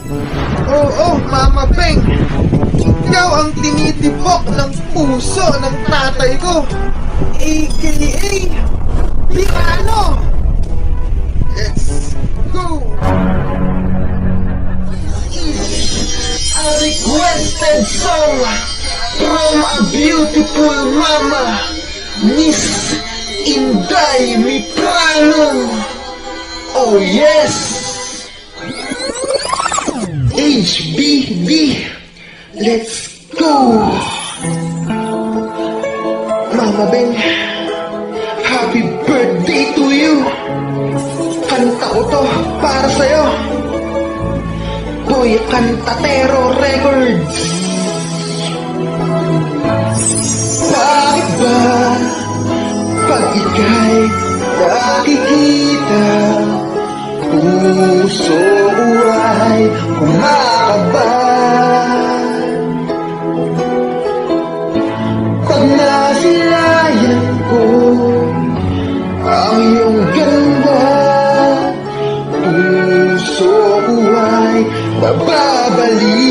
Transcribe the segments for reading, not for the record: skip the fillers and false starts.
Oo, Mama Beng. Ikaw ang tinitibok ng puso ng tatay ko. A.K.A. Pirano. Let's go. A requested song from a beautiful mama, Miss Inday Miprano. Oh yes! HBB, let's go! Mama Beng, happy birthday to you! Kanta ko to para sa'yo. Boy Cantatero Records. Bakit ba pag ika'y nakikita, puso ko ay kumakabahan? Pag nasilayan ko ang iyong ganda, puso ko ay mababalisan.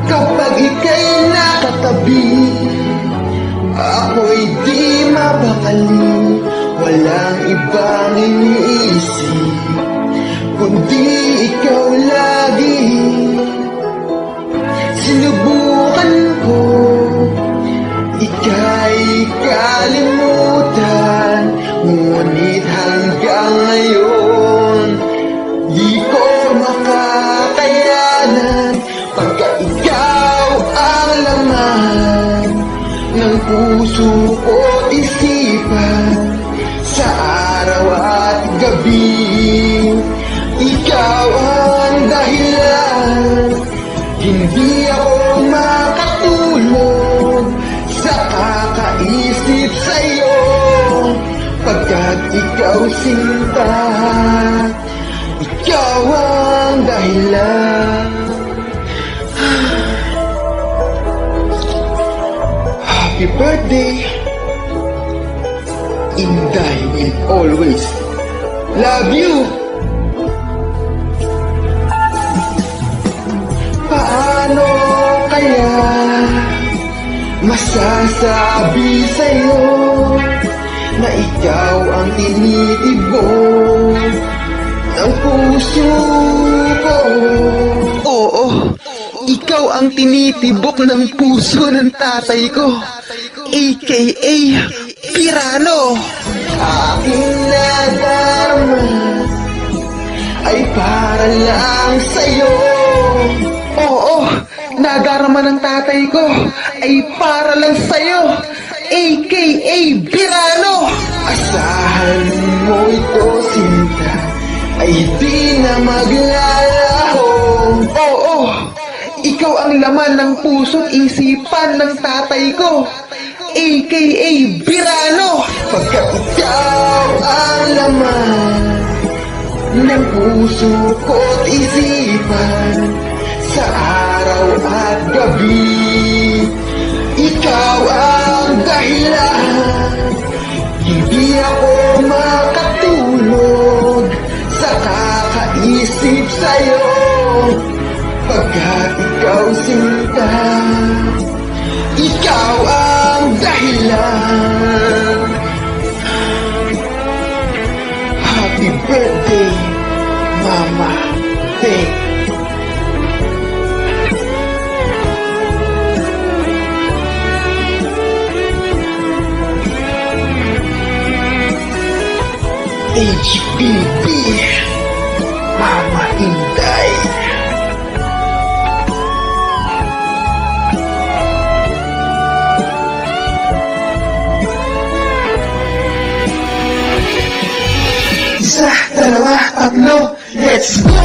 Kapag ika'y nakatabi, ako'y di mapakali. Walang ibang iniisip kundi ikaw lagi. Sinubukan ko ika'y kalimutan, ngunit hanggang ngayon di ko makakayanan. Pagka ikaw ang laman ng puso ko't isipan, sa araw at gabi, ikaw ang dahilan. Hindi ako makatulog sa kakaisip sa'yo, pagkat ikaw sinta, ikaw ang dahilan. Happy birthday, Inday will always love you. Paano kaya masasabi sa'yo na ikaw ang tinitibok ng puso ko? Oo, ikaw ang tinitibok ng puso ng tatay ko, A.K.A. Pirano. Aking nadarama ay para lang sa'yo. Oo, nadarama ng tatay ko ay para lang sa'yo, A.K.A. Pirano. Asahan mo ito, sinta, ay di na maglalaho. Oo, ikaw ang laman ng puso't isipan ng tatay ko, A.K.A. Pirano. Pagkat ikaw ang laman ng puso ko't isipan, sa araw at gabi, ikaw ang dahilan. Hindi ako makatulog sa kakaisip sa'yo, pagkat ikaw sinta, ikaw ang dahilan. Happy birthday, Mama Beng. HBB, Mama Inday. Isa, dalawa, tatlo, let's go!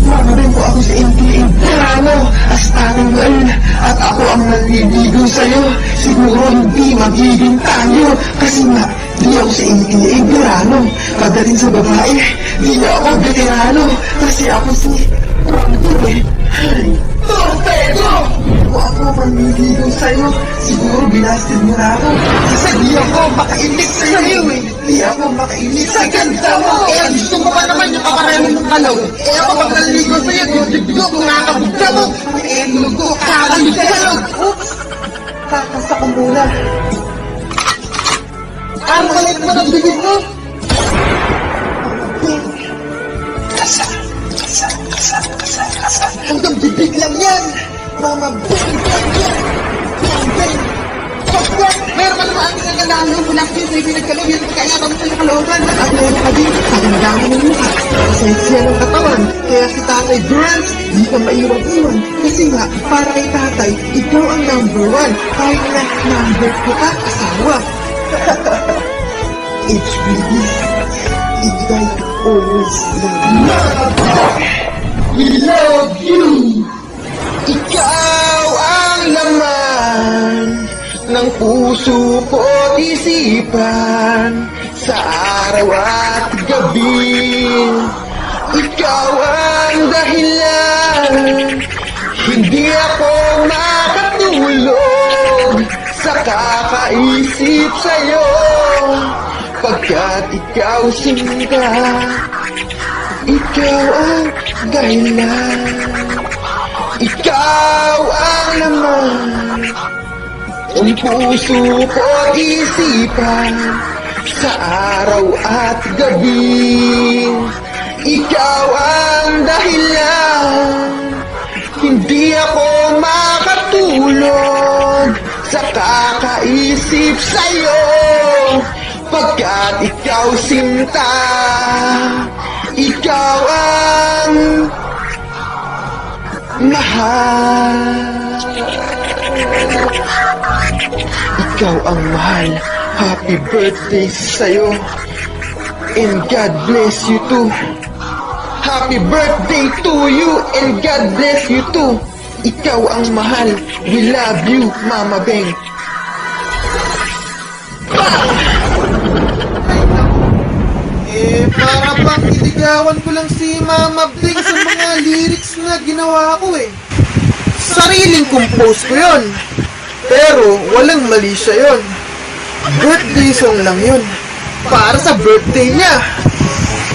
Mama Beng po ako sa A.K.A. Pirano, astating well, at ako ang naliligo sa'yo. Siguro hindi magiging tayo, kasi nga di ako sa A.K.A. Pirano. Pagdating sa babae, di ako veterano, kasi ako si Torpedo! bago ako manliligaw sa'yo, siguro binasted mo na ako. Kasi di ako makainig sa'yo eh. Di ako makainig sa ganda mo. Eh, gusto mo pa naman yung kaparami mong kalaw. Eh, ako pag naliligo sa'yo, dibdib ko, nakakabugda mo. Eh, lugo, kakaligalaw. Oops! Kakasa ko muna. Ang kulit mo ng bibig mo. Kasa. Hanggang bibig lang yan. Mama, bang, bang, bang. Bang, bang. Meron ka naman ating nagandaan ng bulak din sa'yo pinagkalaw yan kaya mo sa kalooban. At meron ka din, ang dami ng mukha. Sexy ng katawan. Kaya si Tatay Grant, di ka maiwan-iwan. Kasi nga, para kay Tatay, ikaw ang number 1. Kahit na number 2 ka, asawa. HBD, Ikay always love you. We love you. Ikaw ang laman ng puso ko't isipan sa araw at gabi. Ikaw ang dahilan, hindi ako makatulog sa kakaisip sa'yo. Pagkat ikaw sinta, ikaw ang dahilan. Ikaw ang laman ng puso ko't isipan sa araw at gabi. Ikaw ang dahilan, hindi ako makatulog sa kakaisip sa'yo. Pagkat ikaw sinta, ikaw ang mahal. Ikaw ang mahal. Happy birthday sa'yo. And God bless you too. Happy birthday to you and God bless you too. Ikaw ang mahal. We love you, Mama Beng. Para bang iligawan ko lang si Mama Bing sa mga lyrics na ginawa ko eh. Sariling compose ko yun. Pero walang mali siya yun. Birthday song lang yun. Para sa birthday niya.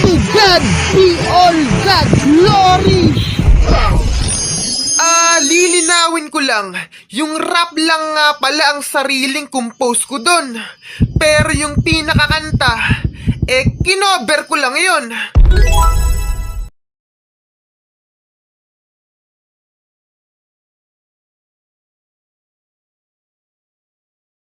To God be all the glory. Lilinawin ko lang, yung rap lang nga pala ang sariling compose ko dun. Pero yung pinakakanta, kinover ko lang yun.